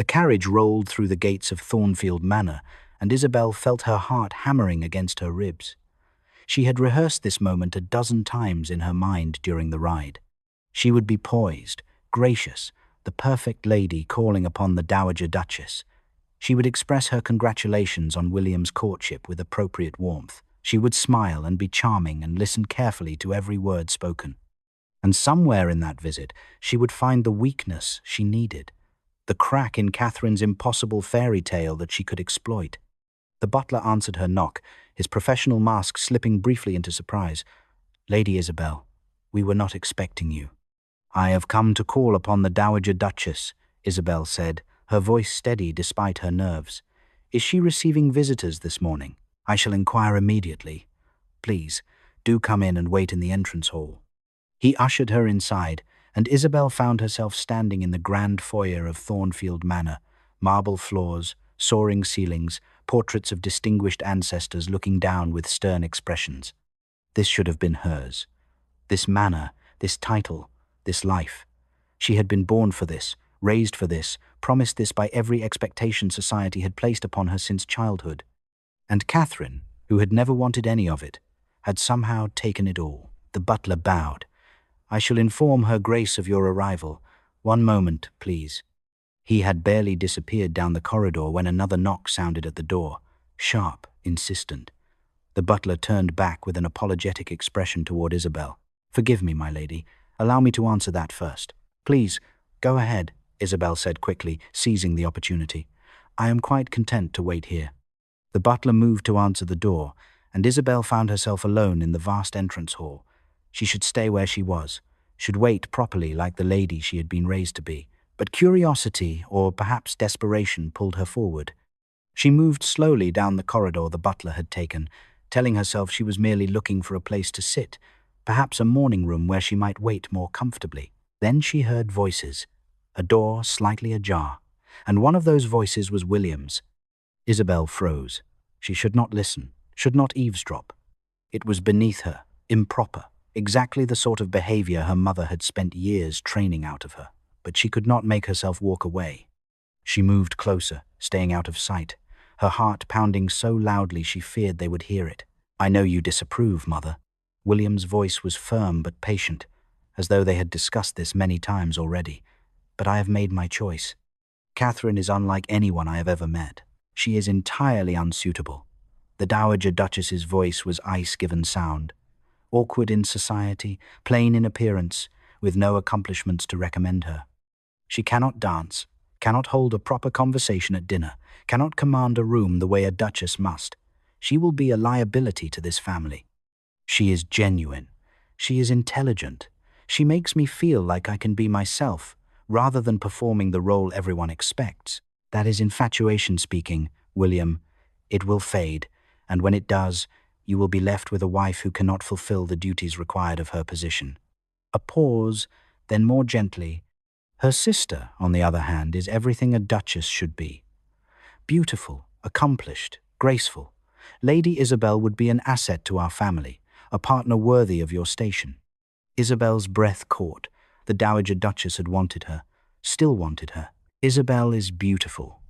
The carriage rolled through the gates of Thornfield Manor, and Isabel felt her heart hammering against her ribs. She had rehearsed this moment a dozen times in her mind during the ride. She would be poised, gracious, the perfect lady calling upon the Dowager Duchess. She would express her congratulations on William's courtship with appropriate warmth. She would smile and be charming and listen carefully to every word spoken. And somewhere in that visit, she would find the weakness she needed, the crack in Catherine's impossible fairy tale that she could exploit. The butler answered her knock, his professional mask slipping briefly into surprise. "Lady Isabel, we were not expecting you." "I have come to call upon the Dowager Duchess," Isabel said, her voice steady despite her nerves. "Is she receiving visitors this morning? I shall inquire immediately. Please, do come in and wait in the entrance hall." He ushered her inside, and Isabel found herself standing in the grand foyer of Thornfield Manor, marble floors, soaring ceilings, portraits of distinguished ancestors looking down with stern expressions. This should have been hers. This manor, this title, this life. She had been born for this, raised for this, promised this by every expectation society had placed upon her since childhood. And Catherine, who had never wanted any of it, had somehow taken it all. The butler bowed. "I shall inform Her Grace of your arrival. One moment, please." He had barely disappeared down the corridor when another knock sounded at the door, sharp, insistent. The butler turned back with an apologetic expression toward Isabel. "Forgive me, my lady. Allow me to answer that first." "Please, go ahead," Isabel said quickly, seizing the opportunity. "I am quite content to wait here." The butler moved to answer the door, and Isabel found herself alone in the vast entrance hall. She should stay where she was, should wait properly like the lady she had been raised to be. But curiosity, or perhaps desperation, pulled her forward. She moved slowly down the corridor the butler had taken, telling herself she was merely looking for a place to sit, perhaps a morning room where she might wait more comfortably. Then she heard voices, a door slightly ajar, and one of those voices was William's. Isabel froze. She should not listen, should not eavesdrop. It was beneath her, improper, exactly the sort of behavior her mother had spent years training out of her. But she could not make herself walk away. She moved closer, staying out of sight, her heart pounding so loudly she feared they would hear it. "I know you disapprove, Mother." William's voice was firm but patient, as though they had discussed this many times already. "But I have made my choice. Catherine is unlike anyone I have ever met. She is entirely unsuitable." The Dowager Duchess's voice was ice-given sound, awkward in society, plain in appearance, with no accomplishments to recommend her. She cannot dance, cannot hold a proper conversation at dinner, cannot command a room the way a duchess must. She will be a liability to this family. She is genuine. She is intelligent. She makes me feel like I can be myself, rather than performing the role everyone expects. That is infatuation speaking, William. It will fade, and when it does, you will be left with a wife who cannot fulfill the duties required of her position. A pause, then more gently. "Her sister, on the other hand, is everything a duchess should be. Beautiful, accomplished, graceful. Lady Isabel would be an asset to our family, a partner worthy of your station." Isabel's breath caught. The Dowager Duchess had wanted her, still wanted her. "Isabel is beautiful."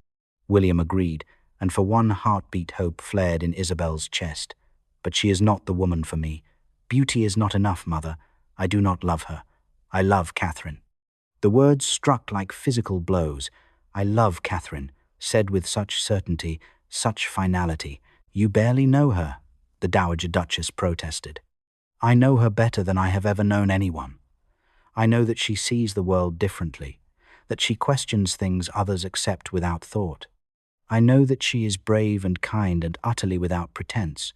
William agreed, and for one heartbeat hope flared in Isabel's chest. "But she is not the woman for me. Beauty is not enough, Mother. I do not love her. I love Catherine." The words struck like physical blows. "I love Catherine," said with such certainty, such finality. "You barely know her," the Dowager Duchess protested. "I know her better than I have ever known anyone. I know that she sees the world differently, that she questions things others accept without thought. I know that she is brave and kind and utterly without pretense.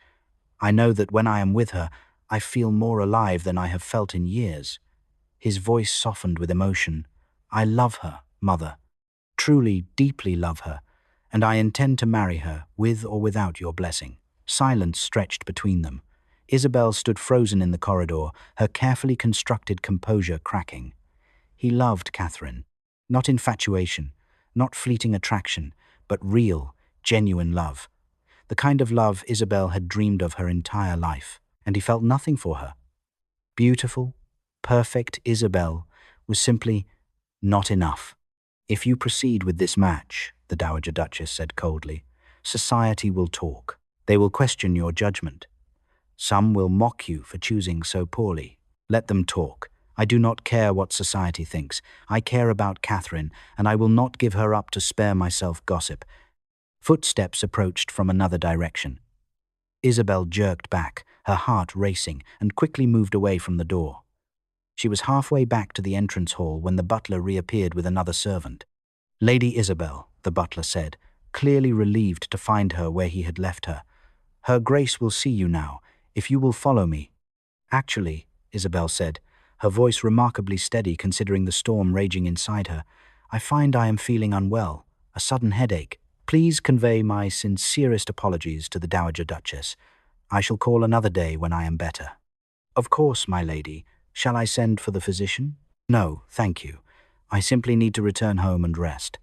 I know that when I am with her, I feel more alive than I have felt in years." His voice softened with emotion. "I love her, Mother. Truly, deeply love her, and I intend to marry her, with or without your blessing." Silence stretched between them. Isabel stood frozen in the corridor, her carefully constructed composure cracking. He loved Catherine. Not infatuation, not fleeting attraction, but real, genuine love. The kind of love Isabel had dreamed of her entire life, and he felt nothing for her. Beautiful, perfect Isabel was simply not enough. If you proceed with this match, the Dowager Duchess said coldly, society will talk. They will question your judgment. Some will mock you for choosing so poorly. Let them talk. I do not care what society thinks. I care about Catherine, and I will not give her up to spare myself gossip. Footsteps approached from another direction. Isabel jerked back, her heart racing, and quickly moved away from the door. She was halfway back to the entrance hall when the butler reappeared with another servant. Lady Isabel, the butler said, clearly relieved to find her where he had left her. Her Grace will see you now, if you will follow me. Actually, Isabel said, her voice remarkably steady considering the storm raging inside her, I find I am feeling unwell, a sudden headache. Please convey my sincerest apologies to the Dowager Duchess. I shall call another day when I am better. Of course, my lady. Shall I send for the physician? No, thank you. I simply need to return home and rest.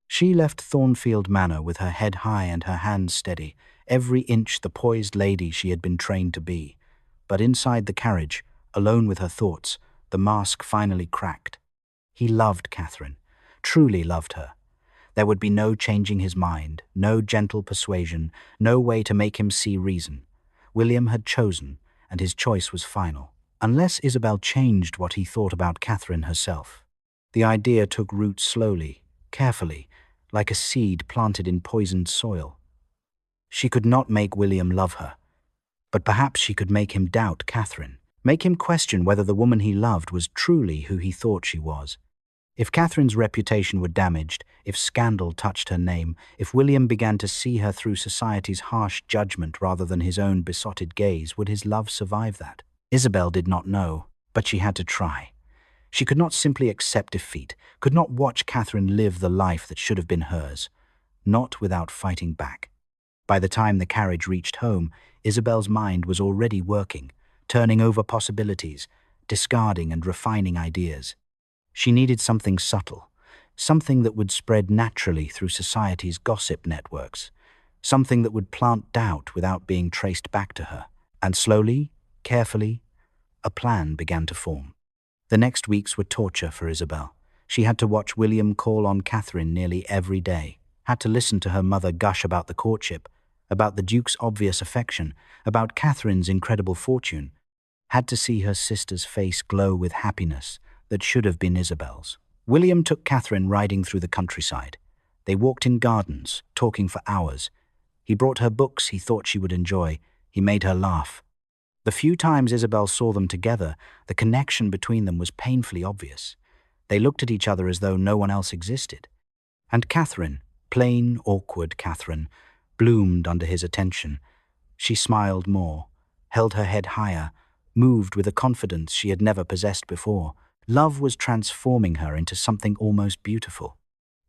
She left Thornfield Manor with her head high and her hands steady, every inch the poised lady she had been trained to be. But inside the carriage, alone with her thoughts, the mask finally cracked. He loved Catherine, truly loved her. There would be no changing his mind, no gentle persuasion, no way to make him see reason. William had chosen, and his choice was final. Unless Isabel changed what he thought about Catherine herself. The idea took root slowly, carefully, like a seed planted in poisoned soil. She could not make William love her, but perhaps she could make him doubt Catherine, make him question whether the woman he loved was truly who he thought she was. If Catherine's reputation were damaged, if scandal touched her name, if William began to see her through society's harsh judgment rather than his own besotted gaze, would his love survive that? Isabel did not know, but she had to try. She could not simply accept defeat, could not watch Catherine live the life that should have been hers, not without fighting back. By the time the carriage reached home, Isabel's mind was already working, turning over possibilities, discarding and refining ideas. She needed something subtle, something that would spread naturally through society's gossip networks, something that would plant doubt without being traced back to her. And slowly, carefully, a plan began to form. The next weeks were torture for Isabel. She had to watch William call on Catherine nearly every day, had to listen to her mother gush about the courtship, about the Duke's obvious affection, about Catherine's incredible fortune, had to see her sister's face glow with happiness that should have been Isabel's. William took Catherine riding through the countryside. They walked in gardens, talking for hours. He brought her books he thought she would enjoy. He made her laugh. The few times Isabel saw them together, the connection between them was painfully obvious. They looked at each other as though no one else existed. And Catherine, plain, awkward Catherine, bloomed under his attention. She smiled more, held her head higher, moved with a confidence she had never possessed before. Love was transforming her into something almost beautiful.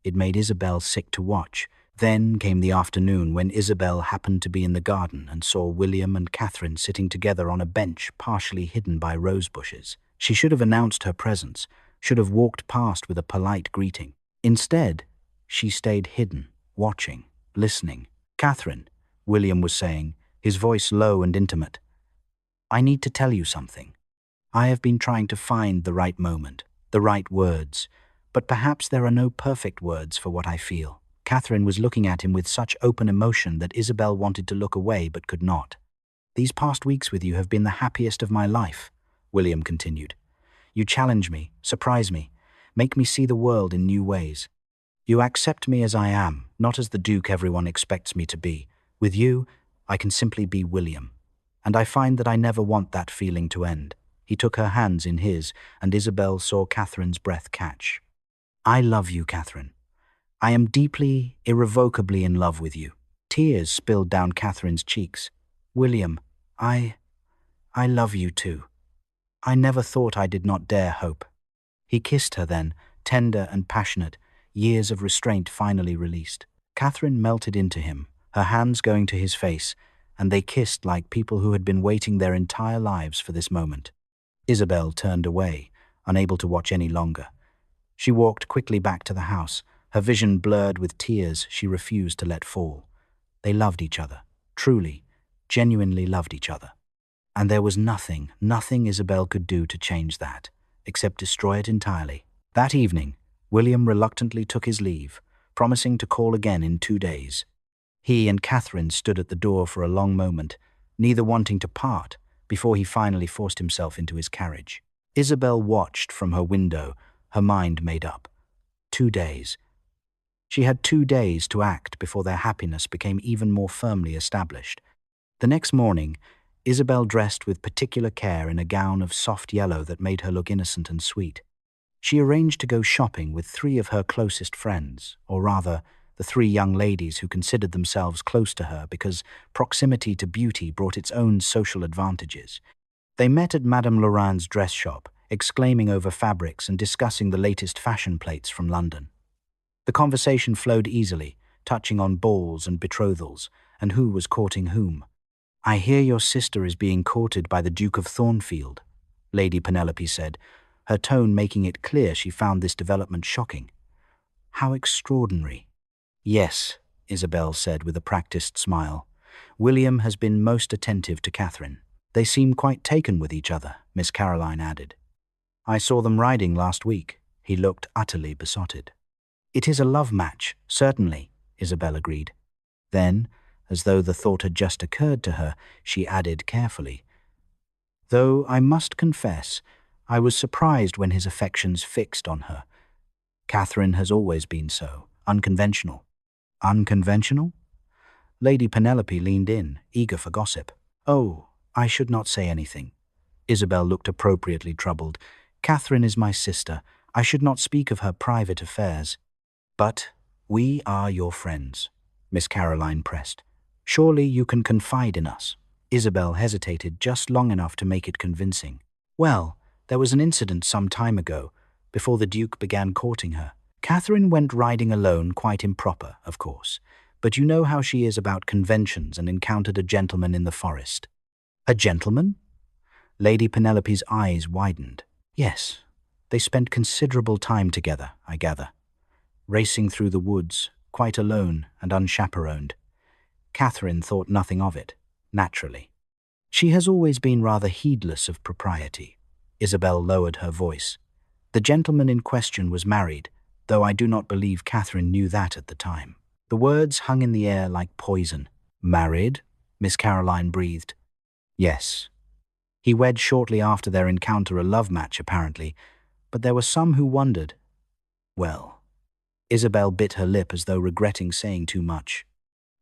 It made Isabel sick to watch. Then came the afternoon when Isabel happened to be in the garden and saw William and Catherine sitting together on a bench partially hidden by rose bushes. She should have announced her presence, should have walked past with a polite greeting. Instead, she stayed hidden, watching, listening. Catherine, William was saying, his voice low and intimate. I need to tell you something. I have been trying to find the right moment, the right words, but perhaps there are no perfect words for what I feel. Catherine was looking at him with such open emotion that Isabel wanted to look away but could not. These past weeks with you have been the happiest of my life, William continued. You challenge me, surprise me, make me see the world in new ways. You accept me as I am, not as the Duke everyone expects me to be. With you, I can simply be William. And I find that I never want that feeling to end. He took her hands in his, and Isabel saw Catherine's breath catch. I love you, Catherine. I am deeply, irrevocably in love with you. Tears spilled down Catherine's cheeks. William, I love you too. I never thought I did not dare hope. He kissed her then, tender and passionate, years of restraint finally released. Catherine melted into him, her hands going to his face, and they kissed like people who had been waiting their entire lives for this moment. Isabel turned away, unable to watch any longer. She walked quickly back to the house, her vision blurred with tears she refused to let fall. They loved each other, truly, genuinely loved each other. And there was nothing Isabel could do to change that, except destroy it entirely. That evening, William reluctantly took his leave, promising to call again in 2 days. He and Catherine stood at the door for a long moment, neither wanting to part, before he finally forced himself into his carriage. Isabel watched from her window, her mind made up. 2 days. She had 2 days to act before their happiness became even more firmly established. The next morning, Isabel dressed with particular care in a gown of soft yellow that made her look innocent and sweet. She arranged to go shopping with 3 of her closest friends, or rather, the 3 young ladies who considered themselves close to her because proximity to beauty brought its own social advantages. They met at Madame Laurent's dress shop, exclaiming over fabrics and discussing the latest fashion plates from London. The conversation flowed easily, touching on balls and betrothals, and who was courting whom. "I hear your sister is being courted by the Duke of Thornfield," Lady Penelope said, her tone making it clear she found this development shocking. "How extraordinary." "Yes," Isabel said with a practiced smile. "William has been most attentive to Catherine. They seem quite taken with each other," Miss Caroline added. "I saw them riding last week." He looked utterly besotted. "It is a love match, certainly," Isabel agreed. Then, as though the thought had just occurred to her, she added carefully, "Though I must confess, I was surprised when his affections fixed on her. Catherine has always been so, unconventional." "Unconventional?" Lady Penelope leaned in, eager for gossip. "Oh, I should not say anything." Isabel looked appropriately troubled. "Catherine is my sister. I should not speak of her private affairs." "But we are your friends," Miss Caroline pressed. "Surely you can confide in us." Isabel hesitated just long enough to make it convincing. "Well, there was an incident some time ago, before the Duke began courting her. Catherine went riding alone, quite improper, of course, but you know how she is about conventions, and encountered a gentleman in the forest." "A gentleman?" Lady Penelope's eyes widened. "Yes, they spent considerable time together, I gather, racing through the woods, quite alone and unchaperoned. Catherine thought nothing of it, naturally. She has always been rather heedless of propriety." Isabel lowered her voice. "The gentleman in question was married, though I do not believe Catherine knew that at the time." The words hung in the air like poison. "Married?" Miss Caroline breathed. "Yes. He wed shortly after their encounter, a love match apparently, but there were some who wondered. Well," Isabel bit her lip as though regretting saying too much.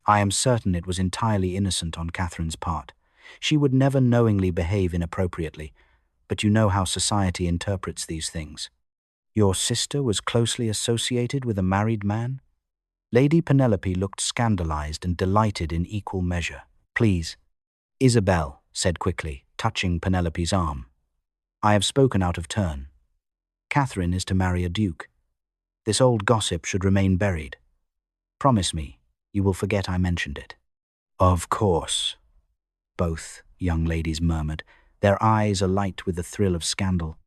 "I am certain it was entirely innocent on Catherine's part. She would never knowingly behave inappropriately, but you know how society interprets these things." "Your sister was closely associated with a married man?" Lady Penelope looked scandalized and delighted in equal measure. "Please," Isabel said quickly, touching Penelope's arm. "I have spoken out of turn. Catherine is to marry a duke. This old gossip should remain buried. Promise me you will forget I mentioned it." "Of course," both young ladies murmured, their eyes alight with the thrill of scandal.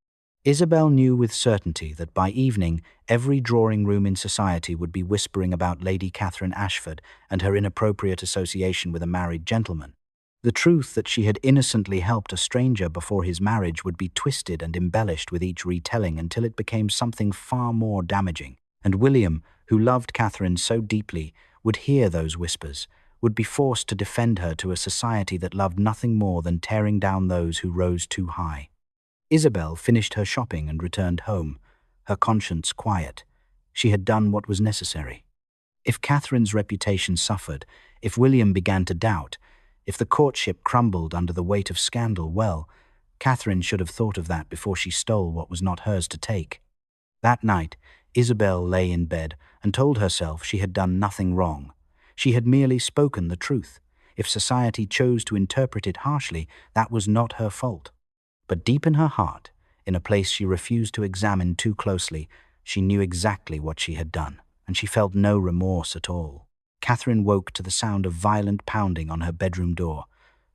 Isabel knew with certainty that by evening every drawing-room in society would be whispering about Lady Catherine Ashford and her inappropriate association with a married gentleman. The truth that she had innocently helped a stranger before his marriage would be twisted and embellished with each retelling until it became something far more damaging. And William, who loved Catherine so deeply, would hear those whispers, would be forced to defend her to a society that loved nothing more than tearing down those who rose too high. Isabel finished her shopping and returned home, her conscience quiet. She had done what was necessary. If Catherine's reputation suffered, if William began to doubt, if the courtship crumbled under the weight of scandal, well, Catherine should have thought of that before she stole what was not hers to take. That night, Isabel lay in bed and told herself she had done nothing wrong. She had merely spoken the truth. If society chose to interpret it harshly, that was not her fault. But deep in her heart, in a place she refused to examine too closely, she knew exactly what she had done, and she felt no remorse at all. Catherine woke to the sound of violent pounding on her bedroom door.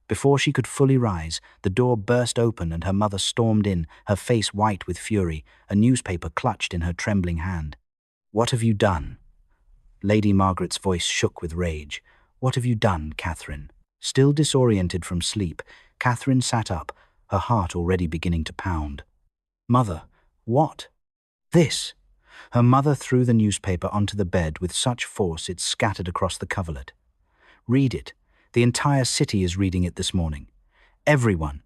Before she could fully rise, the door burst open and her mother stormed in, her face white with fury, a newspaper clutched in her trembling hand. "What have you done?" Lady Margaret's voice shook with rage. "What have you done, Catherine?" Still disoriented from sleep, Catherine sat up, her heart already beginning to pound. "Mother, what?" "This. Her mother threw the newspaper onto the bed with such force it scattered across the coverlet. "Read it. The entire city is reading it this morning. Everyone."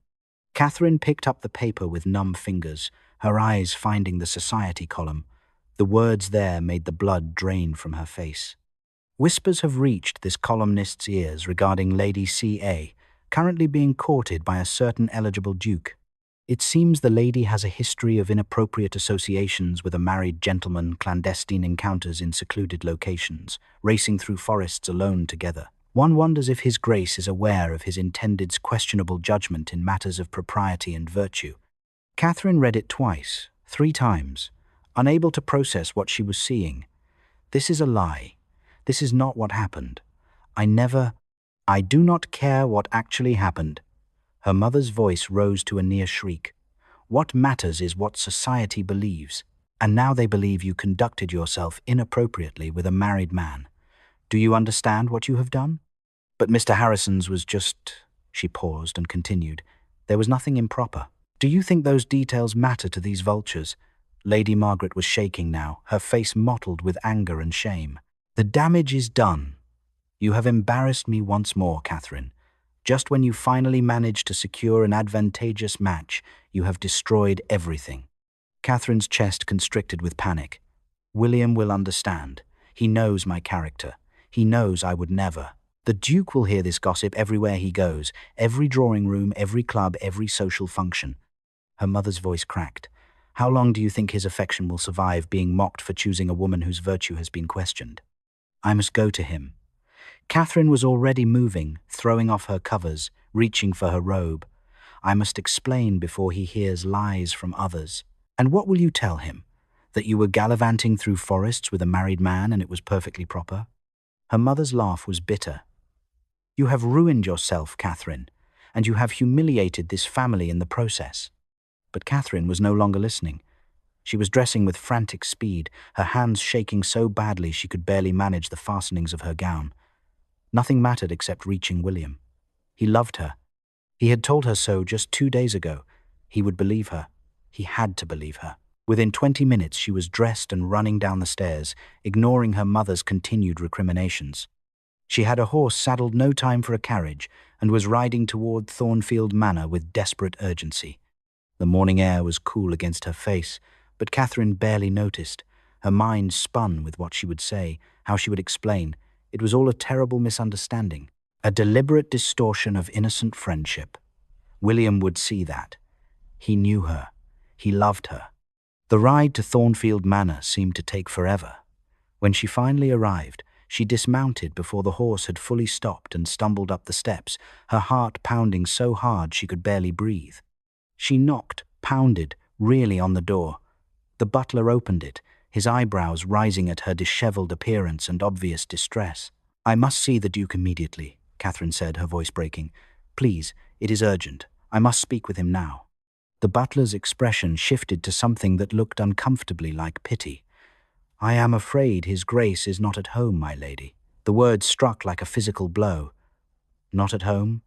Catherine picked up the paper with numb fingers, her eyes finding the society column. The words there made the blood drain from her face. Whispers have reached this columnist's ears regarding Lady C.A., currently being courted by a certain eligible duke. It seems the lady has a history of inappropriate associations with a married gentleman, clandestine encounters in secluded locations, racing through forests alone together. One wonders if His Grace is aware of his intended's questionable judgment in matters of propriety and virtue. Catherine read it twice, 3 times, unable to process what she was seeing. This is a lie. This is not what happened. I do not care what actually happened. Her mother's voice rose to a near shriek. What matters is what society believes. And now they believe you conducted yourself inappropriately with a married man. Do you understand what you have done? But Mr. Harrison's was just... She paused and continued. There was nothing improper. Do you think those details matter to these vultures? Lady Margaret was shaking now, her face mottled with anger and shame. The damage is done. You have embarrassed me once more, Catherine. Just when you finally managed to secure an advantageous match, you have destroyed everything. Catherine's chest constricted with panic. William will understand. He knows my character. He knows I would never. The Duke will hear this gossip everywhere he goes, every drawing room, every club, every social function. Her mother's voice cracked. How long do you think his affection will survive being mocked for choosing a woman whose virtue has been questioned? I must go to him. Catherine was already moving, throwing off her covers, reaching for her robe. I must explain before he hears lies from others. And what will you tell him? That you were gallivanting through forests with a married man and it was perfectly proper? Her mother's laugh was bitter. You have ruined yourself, Catherine, and you have humiliated this family in the process. But Catherine was no longer listening. She was dressing with frantic speed, her hands shaking so badly she could barely manage the fastenings of her gown. Nothing mattered except reaching William. He loved her. He had told her so just 2 days ago. He would believe her. He had to believe her. Within 20 minutes she was dressed and running down the stairs, ignoring her mother's continued recriminations. She had a horse saddled no time for a carriage and was riding toward Thornfield Manor with desperate urgency. The morning air was cool against her face, but Catherine barely noticed. Her mind spun with what she would say, how she would explain. It was all a terrible misunderstanding, a deliberate distortion of innocent friendship. William would see that. He knew her. He loved her. The ride to Thornfield Manor seemed to take forever. When she finally arrived, she dismounted before the horse had fully stopped and stumbled up the steps, her heart pounding so hard she could barely breathe. She knocked, pounded, really on the door. The butler opened it, his eyebrows rising at her disheveled appearance and obvious distress. I must see the Duke immediately, Catherine said, her voice breaking. Please, it is urgent. I must speak with him now. The butler's expression shifted to something that looked uncomfortably like pity. I am afraid His Grace is not at home, my lady. The words struck like a physical blow. Not at home?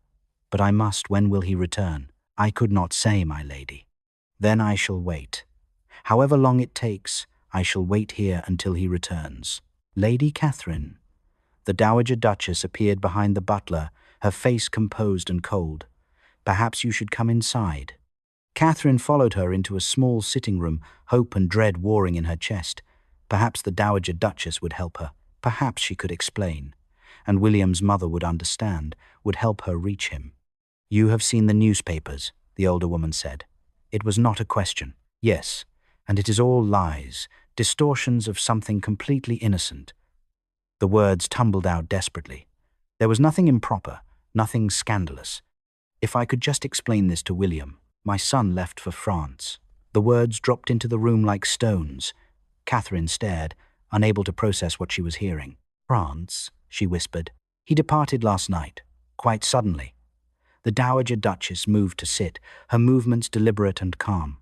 But I must. When will he return? I could not say, my lady. Then I shall wait. However long it takes, I shall wait here until he returns. Lady Catherine. The Dowager Duchess appeared behind the butler, her face composed and cold. Perhaps you should come inside. Catherine followed her into a small sitting room, hope and dread warring in her chest. Perhaps the Dowager Duchess would help her. Perhaps she could explain. And William's mother would understand, would help her reach him. You have seen the newspapers, the older woman said. It was not a question. Yes, and it is all lies, distortions of something completely innocent. The words tumbled out desperately. There was nothing improper, nothing scandalous. If I could just explain this to William. My son left for France. The words dropped into the room like stones. Catherine stared, unable to process what she was hearing. France, she whispered. He departed last night, quite suddenly. The Dowager Duchess moved to sit, her movements deliberate and calm.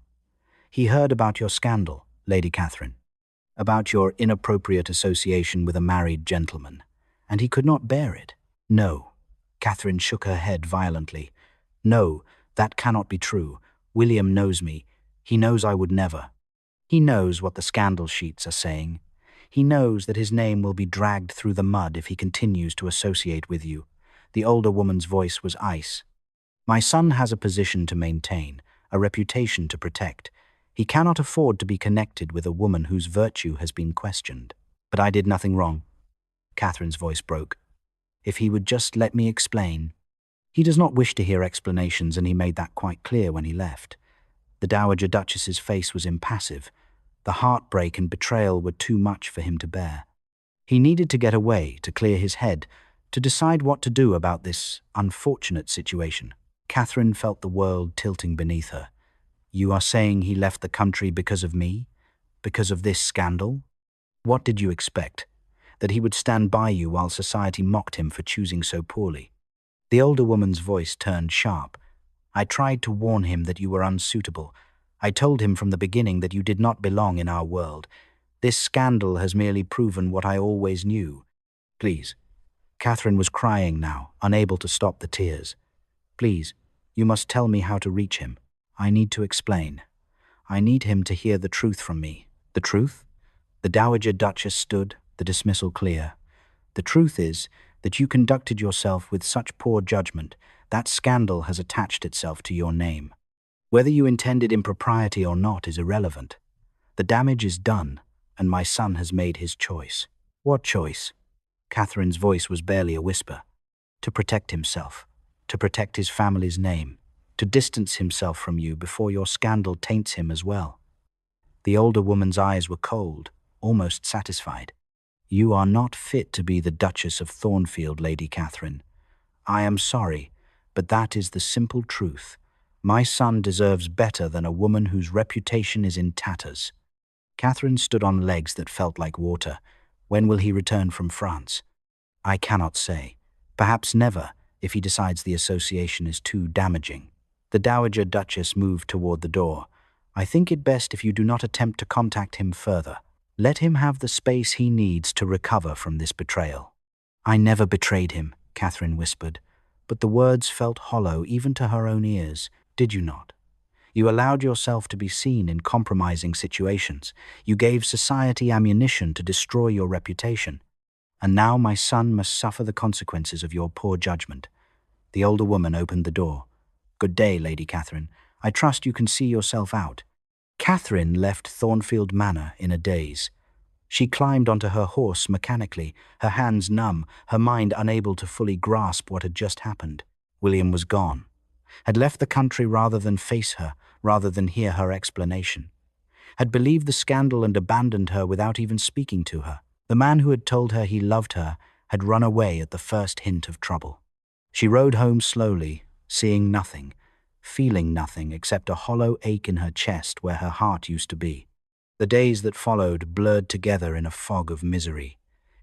He heard about your scandal, Lady Catherine, about your inappropriate association with a married gentleman, and he could not bear it. No. Catherine shook her head violently. No, that cannot be true. William knows me. He knows I would never. He knows what the scandal sheets are saying. He knows that his name will be dragged through the mud if he continues to associate with you. The older woman's voice was ice. My son has a position to maintain, a reputation to protect. He cannot afford to be connected with a woman whose virtue has been questioned. But I did nothing wrong. Catherine's voice broke. If he would just let me explain. He does not wish to hear explanations, and he made that quite clear when he left. The Dowager Duchess's face was impassive. The heartbreak and betrayal were too much for him to bear. He needed to get away, to clear his head, to decide what to do about this unfortunate situation. Catherine felt the world tilting beneath her. You are saying he left the country because of me? Because of this scandal? What did you expect? That he would stand by you while society mocked him for choosing so poorly? The older woman's voice turned sharp. I tried to warn him that you were unsuitable. I told him from the beginning that you did not belong in our world. This scandal has merely proven what I always knew. Please. Catherine was crying now, unable to stop the tears. Please, you must tell me how to reach him. I need to explain. I need him to hear the truth from me. The truth? The Dowager Duchess stood, the dismissal clear. The truth is that you conducted yourself with such poor judgment. That scandal has attached itself to your name. Whether you intended impropriety or not is irrelevant. The damage is done, and my son has made his choice. What choice? Catherine's voice was barely a whisper. To protect himself, to protect his family's name, to distance himself from you before your scandal taints him as well. The older woman's eyes were cold, almost satisfied. You are not fit to be the Duchess of Thornfield, Lady Catherine. I am sorry, but that is the simple truth. My son deserves better than a woman whose reputation is in tatters. Catherine stood on legs that felt like water. When will he return from France? I cannot say. Perhaps never, if he decides the association is too damaging. The Dowager Duchess moved toward the door. I think it best if you do not attempt to contact him further. Let him have the space he needs to recover from this betrayal. I never betrayed him, Catherine whispered, but the words felt hollow even to her own ears. Did you not? You allowed yourself to be seen in compromising situations. You gave society ammunition to destroy your reputation. And now my son must suffer the consequences of your poor judgment. The older woman opened the door. Good day, Lady Catherine. I trust you can see yourself out. Catherine left Thornfield Manor in a daze. She climbed onto her horse mechanically, her hands numb, her mind unable to fully grasp what had just happened. William was gone, had left the country rather than face her, rather than hear her explanation, had believed the scandal and abandoned her without even speaking to her. The man who had told her he loved her had run away at the first hint of trouble. She rode home slowly, seeing nothing, feeling nothing except a hollow ache in her chest where her heart used to be. The days that followed blurred together in a fog of misery.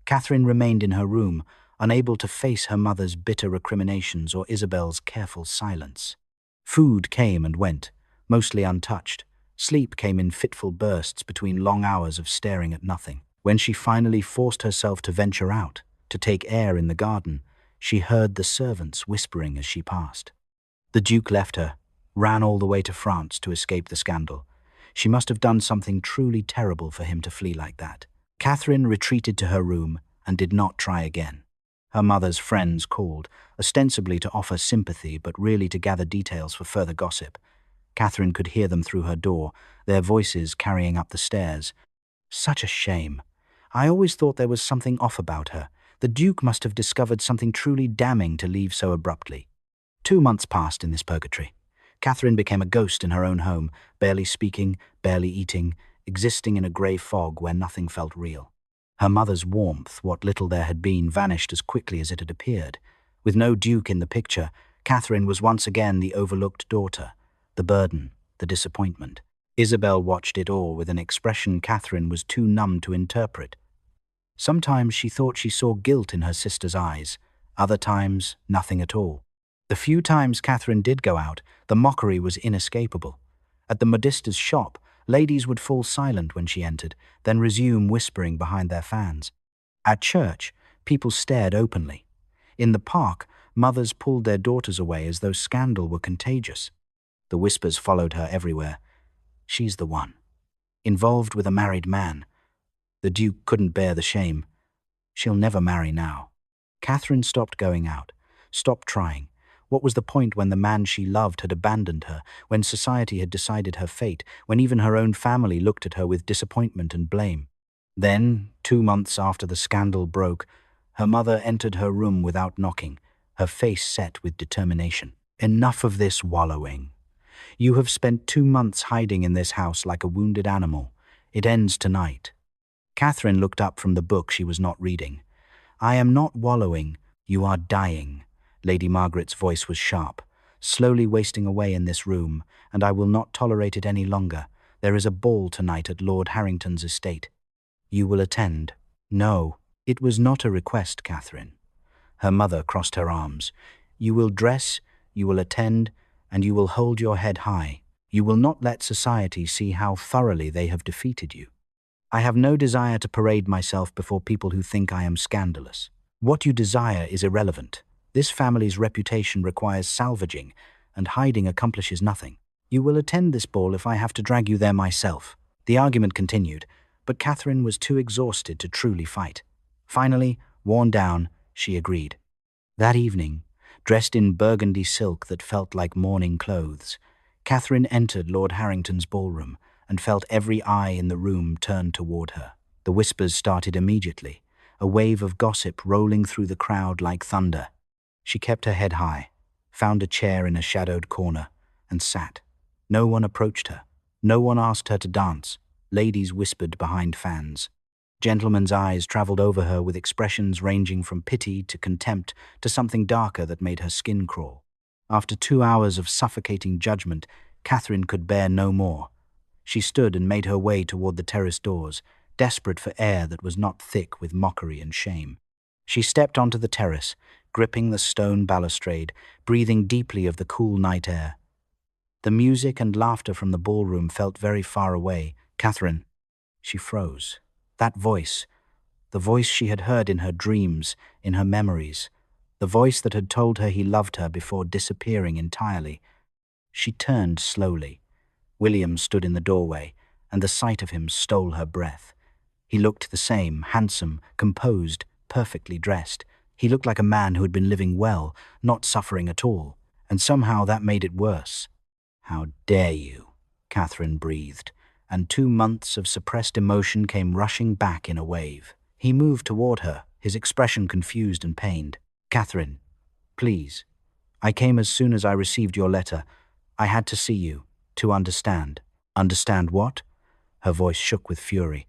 Catherine remained in her room, unable to face her mother's bitter recriminations or Isabel's careful silence. Food came and went, mostly untouched. Sleep came in fitful bursts between long hours of staring at nothing. When she finally forced herself to venture out, to take air in the garden, she heard the servants whispering as she passed. The Duke left her, ran all the way to France to escape the scandal. She must have done something truly terrible for him to flee like that. Catherine retreated to her room and did not try again. Her mother's friends called, ostensibly to offer sympathy but really to gather details for further gossip. Catherine could hear them through her door, their voices carrying up the stairs. Such a shame. I always thought there was something off about her. The Duke must have discovered something truly damning to leave so abruptly. 2 months passed in this purgatory. Catherine became a ghost in her own home, barely speaking, barely eating, existing in a grey fog where nothing felt real. Her mother's warmth, what little there had been, vanished as quickly as it had appeared. With no Duke in the picture, Catherine was once again the overlooked daughter, the burden, the disappointment. Isabel watched it all with an expression Catherine was too numb to interpret. Sometimes she thought she saw guilt in her sister's eyes, other times nothing at all. The few times Catherine did go out, the mockery was inescapable. At the modista's shop, ladies would fall silent when she entered, then resume whispering behind their fans. At church, people stared openly. In the park, mothers pulled their daughters away as though scandal were contagious. The whispers followed her everywhere. She's the one. involved with a married man. The Duke couldn't bear the shame. She'll never marry now. Catherine stopped going out, stopped trying. What was the point when the man she loved had abandoned her, when society had decided her fate, when even her own family looked at her with disappointment and blame? Then, 2 months after the scandal broke, her mother entered her room without knocking, her face set with determination. Enough of this wallowing. You have spent 2 months hiding in this house like a wounded animal. It ends tonight. Catherine looked up from the book she was not reading. I am not wallowing. You are dying. Lady Margaret's voice was sharp. Slowly wasting away in this room, and I will not tolerate it any longer. There is a ball tonight at Lord Harrington's estate. You will attend. No, it was not a request, Catherine. Her mother crossed her arms. You will dress, you will attend, and you will hold your head high. You will not let society see how thoroughly they have defeated you. I have no desire to parade myself before people who think I am scandalous. What you desire is irrelevant. This family's reputation requires salvaging, and hiding accomplishes nothing. You will attend this ball if I have to drag you there myself. The argument continued, but Catherine was too exhausted to truly fight. Finally, worn down, she agreed. That evening, dressed in burgundy silk that felt like mourning clothes, Catherine entered Lord Harrington's ballroom and felt every eye in the room turned toward her. The whispers started immediately, a wave of gossip rolling through the crowd like thunder. She kept her head high, found a chair in a shadowed corner, and sat. No one approached her. No one asked her to dance. Ladies whispered behind fans. Gentlemen's eyes traveled over her with expressions ranging from pity to contempt to something darker that made her skin crawl. After 2 hours of suffocating judgment, Catherine could bear no more. She stood and made her way toward the terrace doors, desperate for air that was not thick with mockery and shame. She stepped onto the terrace, gripping the stone balustrade, breathing deeply of the cool night air. The music and laughter from the ballroom felt very far away. Catherine. She froze. That voice, the voice she had heard in her dreams, in her memories, the voice that had told her he loved her before disappearing entirely. She turned slowly. William stood in the doorway, and the sight of him stole her breath. He looked the same, handsome, composed, perfectly dressed. He looked like a man who had been living well, not suffering at all, and somehow that made it worse. How dare you? Catherine breathed, and 2 months of suppressed emotion came rushing back in a wave. He moved toward her, his expression confused and pained. Catherine, please. I came as soon as I received your letter. I had to see you, to understand. Understand what? Her voice shook with fury.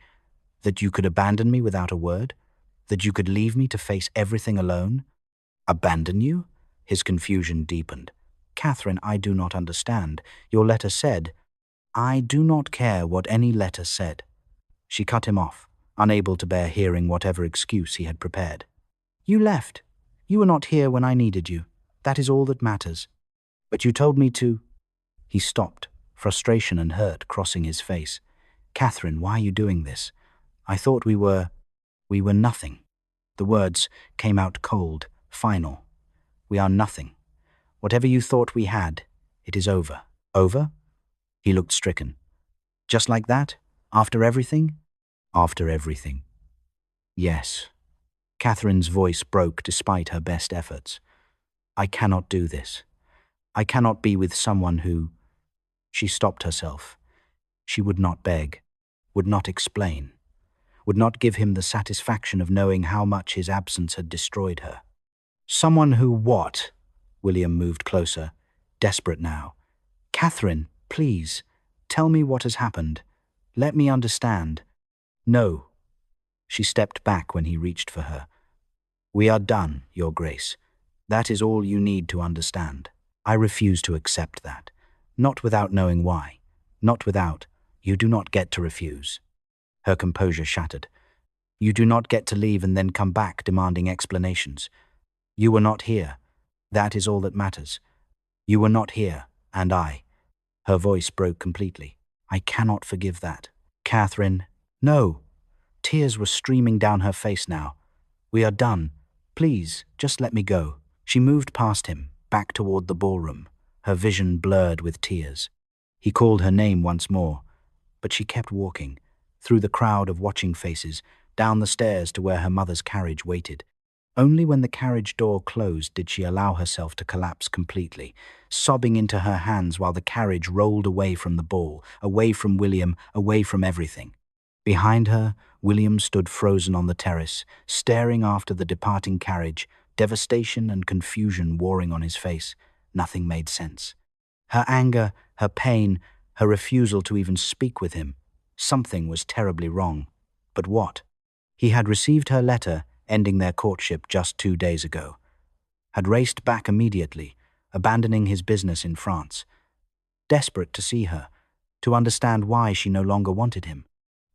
That you could abandon me without a word? That you could leave me to face everything alone? Abandon you? His confusion deepened. Catherine, I do not understand. Your letter said... I do not care what any letter said. She cut him off, unable to bear hearing whatever excuse he had prepared. You left. You were not here when I needed you. That is all that matters. But you told me to... He stopped, frustration and hurt crossing his face. Catherine, why are you doing this? I thought we were nothing. The words came out cold, final. We are nothing. Whatever you thought we had, it is over. Over? He looked stricken. Just like that? After everything? After everything. Yes. Catherine's voice broke despite her best efforts. I cannot do this. I cannot be with someone who... She stopped herself. She would not beg, would not explain, would not give him the satisfaction of knowing how much his absence had destroyed her. Someone who what? William moved closer, desperate now. Catherine, please, tell me what has happened. Let me understand. No. She stepped back when he reached for her. We are done, Your Grace. That is all you need to understand. I refuse to accept that. Not without knowing why. Not without. You do not get to refuse. Her composure shattered. You do not get to leave and then come back demanding explanations. You were not here. That is all that matters. You were not here, and I. Her voice broke completely. I cannot forgive that. Catherine, no. Tears were streaming down her face now. We are done. Please, just let me go. She moved past him, back toward the ballroom, her vision blurred with tears. He called her name once more. But she kept walking, through the crowd of watching faces, down the stairs to where her mother's carriage waited. Only when the carriage door closed did she allow herself to collapse completely, sobbing into her hands while the carriage rolled away from the ball, away from William, away from everything. Behind her, William stood frozen on the terrace, staring after the departing carriage, devastation and confusion warring on his face. Nothing made sense. Her anger, her pain, her refusal to even speak with him. Something was terribly wrong. But what? He had received her letter, ending their courtship just 2 days ago. Had raced back immediately, abandoning his business in France. Desperate to see her, to understand why she no longer wanted him.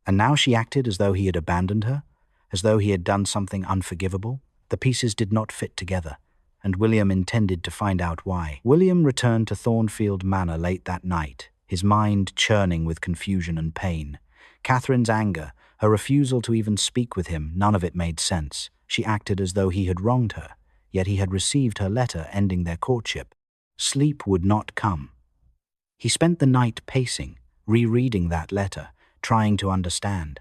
And now she acted as though he had abandoned her, as though he had done something unforgivable. The pieces did not fit together, and William intended to find out why. William returned to Thornfield Manor late that night, his mind churning with confusion and pain. Catherine's anger, her refusal to even speak with him, none of it made sense. She acted as though he had wronged her, yet he had received her letter ending their courtship. Sleep would not come. He spent the night pacing, rereading that letter, trying to understand.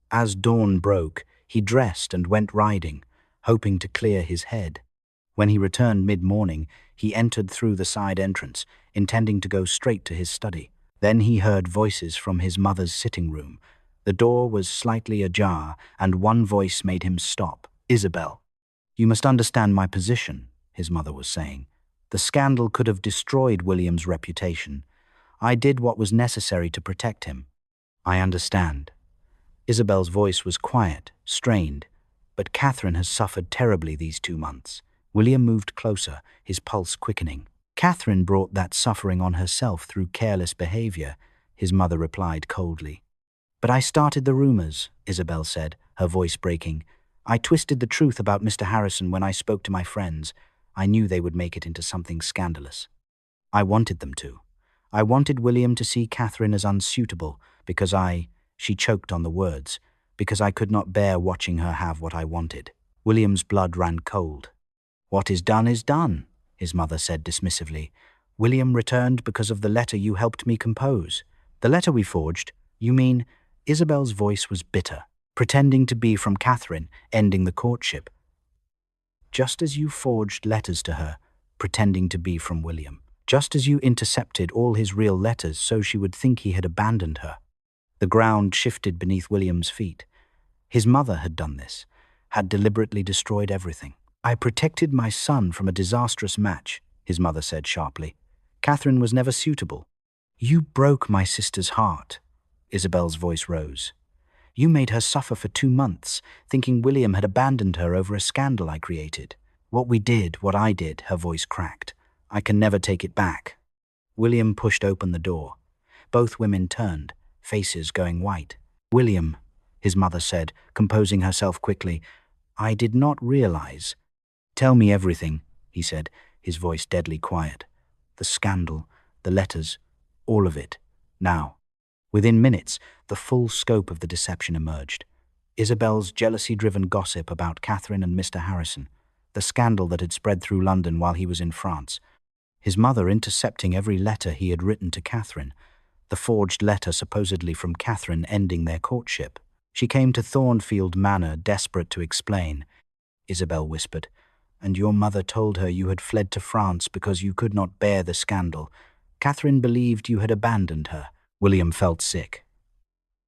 As dawn broke, he dressed and went riding, hoping to clear his head. When he returned mid-morning, he entered through the side entrance, intending to go straight to his study. Then he heard voices from his mother's sitting room. The door was slightly ajar, and one voice made him stop. "Isabel, you must understand my position," his mother was saying. "The scandal could have destroyed William's reputation. I did what was necessary to protect him." "I understand." Isabel's voice was quiet, strained, but Catherine has suffered terribly these 2 months. William moved closer, his pulse quickening. "Catherine brought that suffering on herself through careless behavior," his mother replied coldly. "But I started the rumors," Isabel said, her voice breaking. "I twisted the truth about Mr. Harrison when I spoke to my friends. I knew they would make it into something scandalous. I wanted them to. I wanted William to see Catherine as unsuitable, because she choked on the words, because I could not bear watching her have what I wanted." William's blood ran cold. "What is done," his mother said dismissively. "William returned because of the letter you helped me compose." "The letter we forged? You mean—" Isabel's voice was bitter, pretending to be from Catherine, ending the courtship. "Just as you forged letters to her, pretending to be from William. Just as you intercepted all his real letters so she would think he had abandoned her." The ground shifted beneath William's feet. His mother had done this, had deliberately destroyed everything. "I protected my son from a disastrous match," his mother said sharply. "Catherine was never suitable." "You broke my sister's heart." Isabel's voice rose. "You made her suffer for 2 months, thinking William had abandoned her over a scandal I created. What I did, her voice cracked. I can never take it back." William pushed open the door. Both women turned, faces going white. "William," his mother said, composing herself quickly, "I did not realize—" "Tell me everything," he said, his voice deadly quiet. "The scandal, the letters, all of it, now." Within minutes, the full scope of the deception emerged. Isabel's jealousy-driven gossip about Catherine and Mr. Harrison, the scandal that had spread through London while he was in France, his mother intercepting every letter he had written to Catherine, the forged letter supposedly from Catherine ending their courtship. She came to Thornfield Manor, desperate to explain. Isabel whispered, "And your mother told her you had fled to France because you could not bear the scandal. Catherine believed you had abandoned her." William felt sick.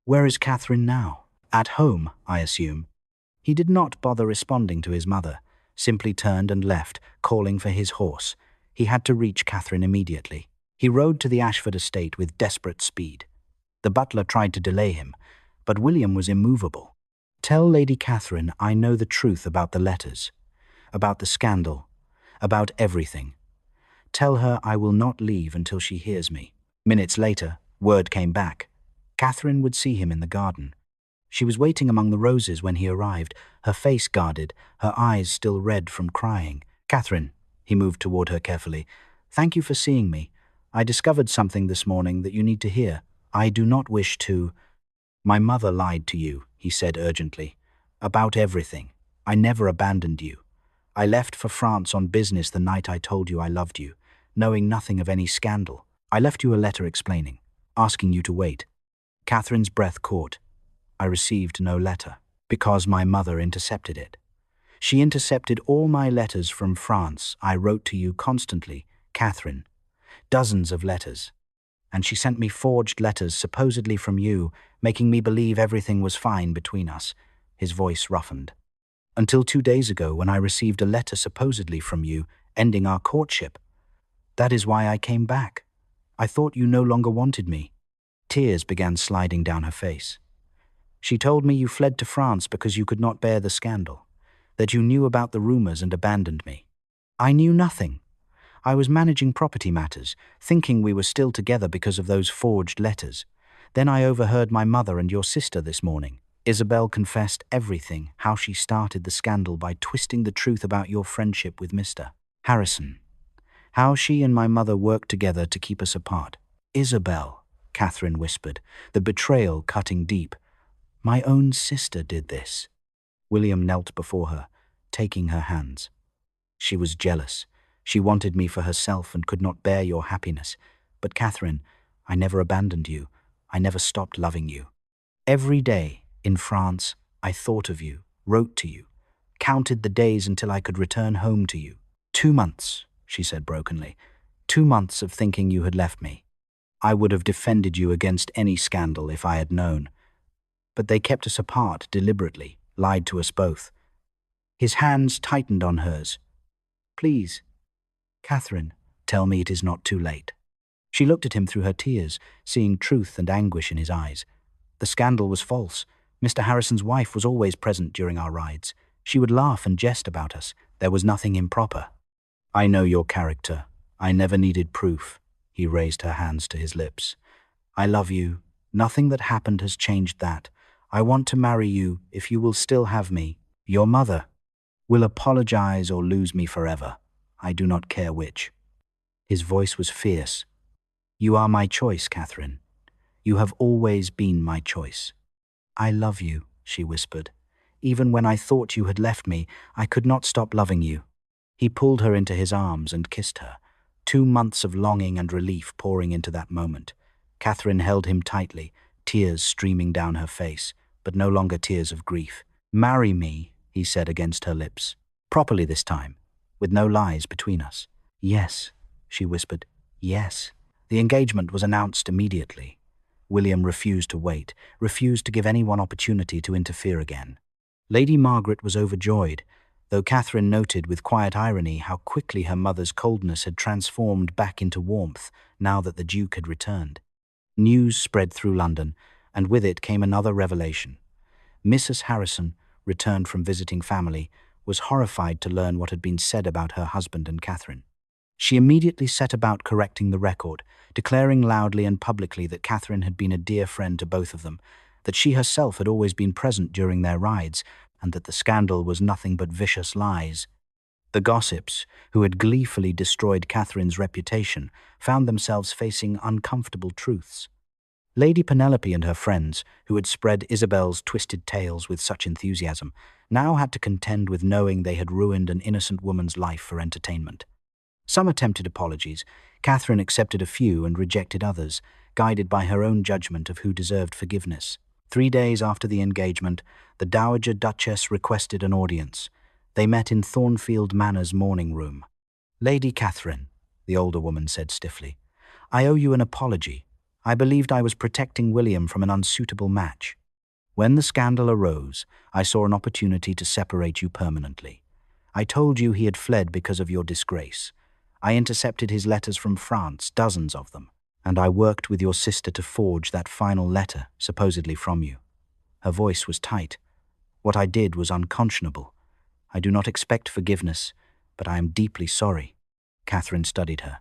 "Where is Catherine now?" "At home, I assume." He did not bother responding to his mother, simply turned and left, calling for his horse. He had to reach Catherine immediately. He rode to the Ashford estate with desperate speed. The butler tried to delay him, but William was immovable. "Tell Lady Catherine I know the truth about the letters, about the scandal, about everything. Tell her I will not leave until she hears me." Minutes later, word came back. Catherine would see him in the garden. She was waiting among the roses when he arrived, her face guarded, her eyes still red from crying. "Catherine," he moved toward her carefully, "thank you for seeing me. I discovered something this morning that you need to hear. I do not wish to—" "My mother lied to you," he said urgently. "About everything. I never abandoned you. I left for France on business the night I told you I loved you, knowing nothing of any scandal. I left you a letter explaining, asking you to wait. Catherine's breath caught. I received no letter, because my mother intercepted it. She intercepted all my letters from France. I wrote to you constantly, Catherine, dozens of letters. And she sent me forged letters supposedly from you, making me believe everything was fine between us. His voice roughened. Until 2 days ago, when I received a letter supposedly from you, ending our courtship. That is why I came back. I thought you no longer wanted me. Tears began sliding down her face. She told me you fled to France because you could not bear the scandal, that you knew about the rumors and abandoned me. I knew nothing. I was managing property matters, thinking we were still together because of those forged letters. Then I overheard my mother and your sister this morning. Isabel confessed everything, how she started the scandal by twisting the truth about your friendship with Mr. Harrison. How she and my mother worked together to keep us apart. Isabel, Catherine whispered, the betrayal cutting deep. My own sister did this. William knelt before her, taking her hands. She was jealous. She wanted me for herself and could not bear your happiness. But Catherine, I never abandoned you. I never stopped loving you. Every day, in France, I thought of you, wrote to you, counted the days until I could return home to you. 2 months, she said brokenly. 2 months of thinking you had left me. I would have defended you against any scandal if I had known. But they kept us apart deliberately, lied to us both. His hands tightened on hers. Please, Catherine, tell me it is not too late. She looked at him through her tears, seeing truth and anguish in his eyes. The scandal was false. Mr. Harrison's wife was always present during our rides. She would laugh and jest about us. There was nothing improper. I know your character. I never needed proof. He raised her hands to his lips. I love you. Nothing that happened has changed that. I want to marry you if you will still have me. Your mother will apologize or lose me forever. I do not care which. His voice was fierce. You are my choice, Catherine. You have always been my choice. I love you, she whispered. Even when I thought you had left me, I could not stop loving you. He pulled her into his arms and kissed her. 2 months of longing and relief pouring into that moment. Catherine held him tightly, tears streaming down her face, but no longer tears of grief. Marry me, he said against her lips. Properly this time, with no lies between us. Yes, she whispered. Yes. The engagement was announced immediately. William refused to wait, refused to give anyone opportunity to interfere again. Lady Margaret was overjoyed, though Catherine noted with quiet irony how quickly her mother's coldness had transformed back into warmth now that the Duke had returned. News spread through London, and with it came another revelation. Mrs. Harrison, returned from visiting family, was horrified to learn what had been said about her husband and Catherine. She immediately set about correcting the record, declaring loudly and publicly that Catherine had been a dear friend to both of them, that she herself had always been present during their rides, and that the scandal was nothing but vicious lies. The gossips, who had gleefully destroyed Catherine's reputation, found themselves facing uncomfortable truths. Lady Penelope and her friends, who had spread Isabel's twisted tales with such enthusiasm, now had to contend with knowing they had ruined an innocent woman's life for entertainment. Some attempted apologies. Catherine accepted a few and rejected others, guided by her own judgment of who deserved forgiveness. 3 days after the engagement, the Dowager Duchess requested an audience. They met in Thornfield Manor's morning room. Lady Catherine, the older woman said stiffly, I owe you an apology. I believed I was protecting William from an unsuitable match. When the scandal arose, I saw an opportunity to separate you permanently. I told you he had fled because of your disgrace. I intercepted his letters from France, dozens of them, and I worked with your sister to forge that final letter, supposedly from you. Her voice was tight. What I did was unconscionable. I do not expect forgiveness, but I am deeply sorry. Catherine studied her.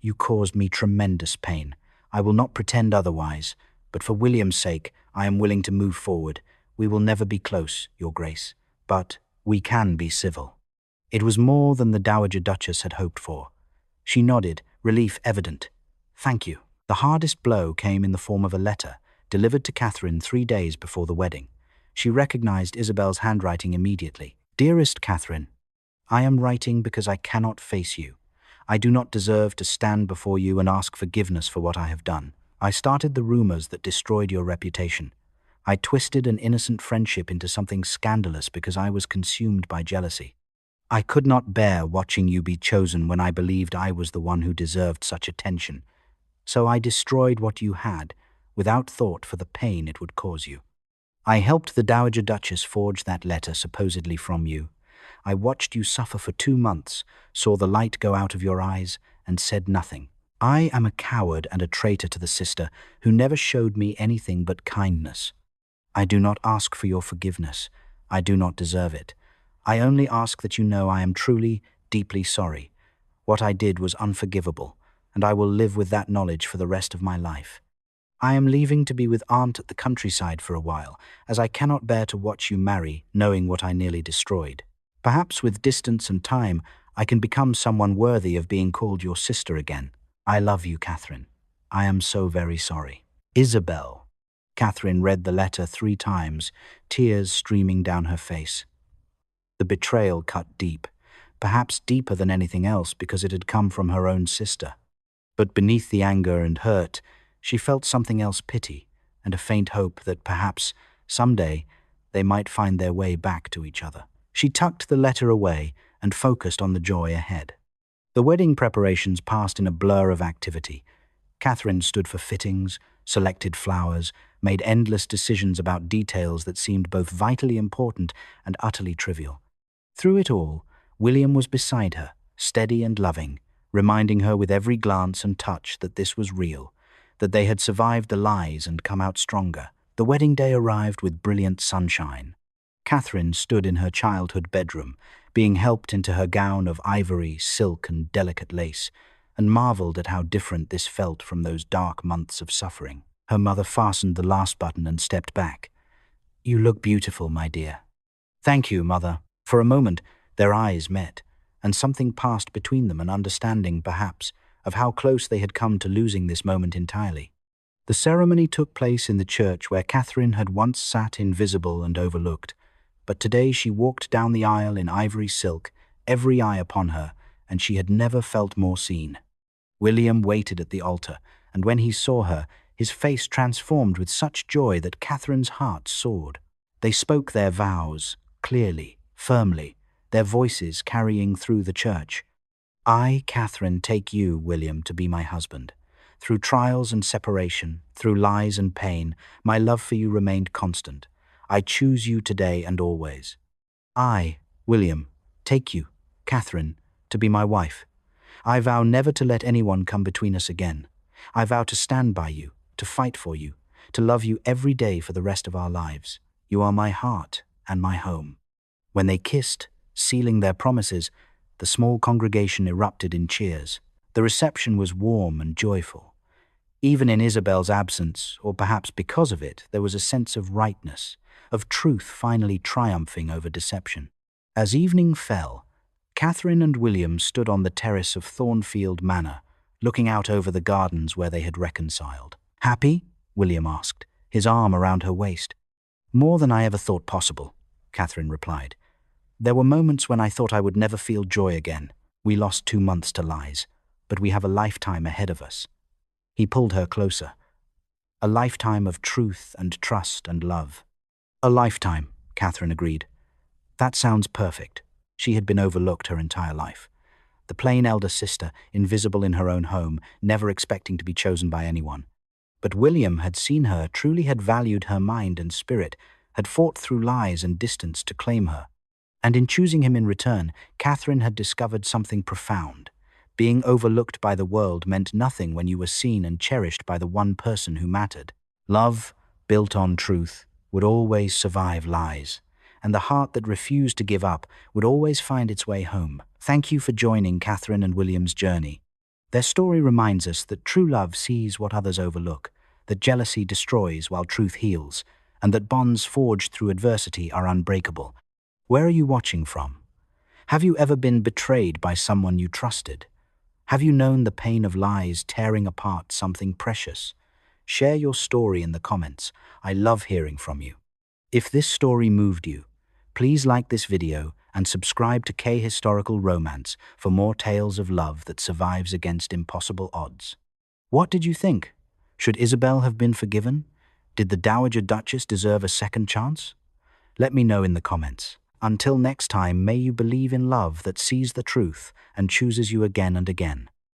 You caused me tremendous pain. I will not pretend otherwise, but for William's sake, I am willing to move forward. We will never be close, Your Grace, but we can be civil. It was more than the Dowager Duchess had hoped for. She nodded, relief evident. Thank you. The hardest blow came in the form of a letter, delivered to Catherine 3 days before the wedding. She recognized Isabel's handwriting immediately. Dearest Catherine, I am writing because I cannot face you. I do not deserve to stand before you and ask forgiveness for what I have done. I started the rumors that destroyed your reputation. I twisted an innocent friendship into something scandalous because I was consumed by jealousy. I could not bear watching you be chosen when I believed I was the one who deserved such attention. So I destroyed what you had, without thought for the pain it would cause you. I helped the Dowager Duchess forge that letter supposedly from you. I watched you suffer for 2 months, saw the light go out of your eyes, and said nothing. I am a coward and a traitor to the sister who never showed me anything but kindness. I do not ask for your forgiveness. I do not deserve it. I only ask that you know I am truly, deeply sorry. What I did was unforgivable, and I will live with that knowledge for the rest of my life. I am leaving to be with Aunt at the countryside for a while, as I cannot bear to watch you marry, knowing what I nearly destroyed. Perhaps with distance and time, I can become someone worthy of being called your sister again. I love you, Catherine. I am so very sorry. Isabel. Catherine read the letter 3 times, tears streaming down her face. The betrayal cut deep, perhaps deeper than anything else because it had come from her own sister. But beneath the anger and hurt, she felt something else: pity, and a faint hope that perhaps, someday, they might find their way back to each other. She tucked the letter away and focused on the joy ahead. The wedding preparations passed in a blur of activity. Catherine stood for fittings, selected flowers, made endless decisions about details that seemed both vitally important and utterly trivial. Through it all, William was beside her, steady and loving, reminding her with every glance and touch that this was real, that they had survived the lies and come out stronger. The wedding day arrived with brilliant sunshine. Catherine stood in her childhood bedroom, being helped into her gown of ivory, silk, and delicate lace, and marveled at how different this felt from those dark months of suffering. Her mother fastened the last button and stepped back. "You look beautiful, my dear." "Thank you, Mother." For a moment, their eyes met, and something passed between them, an understanding, perhaps, of how close they had come to losing this moment entirely. The ceremony took place in the church where Catherine had once sat invisible and overlooked, but today she walked down the aisle in ivory silk, every eye upon her, and she had never felt more seen. William waited at the altar, and when he saw her, his face transformed with such joy that Catherine's heart soared. They spoke their vows, clearly, firmly, their voices carrying through the church. "I, Catherine, take you, William, to be my husband. Through trials and separation, through lies and pain, my love for you remained constant. I choose you today and always. I, William, take you, Catherine, to be my wife. I vow never to let anyone come between us again. I vow to stand by you, to fight for you, to love you every day for the rest of our lives. You are my heart and my home." When they kissed, sealing their promises, the small congregation erupted in cheers. The reception was warm and joyful. Even in Isabel's absence, or perhaps because of it, there was a sense of rightness, of truth finally triumphing over deception. As evening fell, Catherine and William stood on the terrace of Thornfield Manor, looking out over the gardens where they had reconciled. "Happy?" William asked, his arm around her waist. "More than I ever thought possible," Catherine replied. "There were moments when I thought I would never feel joy again. We lost 2 months to lies, but we have a lifetime ahead of us." He pulled her closer. "A lifetime of truth and trust and love." "A lifetime," Catherine agreed. "That sounds perfect." She had been overlooked her entire life. The plain elder sister, invisible in her own home, never expecting to be chosen by anyone. But William had seen her, truly had valued her mind and spirit, had fought through lies and distance to claim her. And in choosing him in return, Catherine had discovered something profound. Being overlooked by the world meant nothing when you were seen and cherished by the one person who mattered. Love, built on truth, would always survive lies, and the heart that refused to give up would always find its way home. Thank you for joining Catherine and William's journey. Their story reminds us that true love sees what others overlook, that jealousy destroys while truth heals, and that bonds forged through adversity are unbreakable. Where are you watching from? Have you ever been betrayed by someone you trusted? Have you known the pain of lies tearing apart something precious? Share your story in the comments. I love hearing from you. If this story moved you, please like this video and subscribe to K Historical Romance for more tales of love that survives against impossible odds. What did you think? Should Isabel have been forgiven? Did the Dowager Duchess deserve a second chance? Let me know in the comments. Until next time, may you believe in love that sees the truth and chooses you again and again.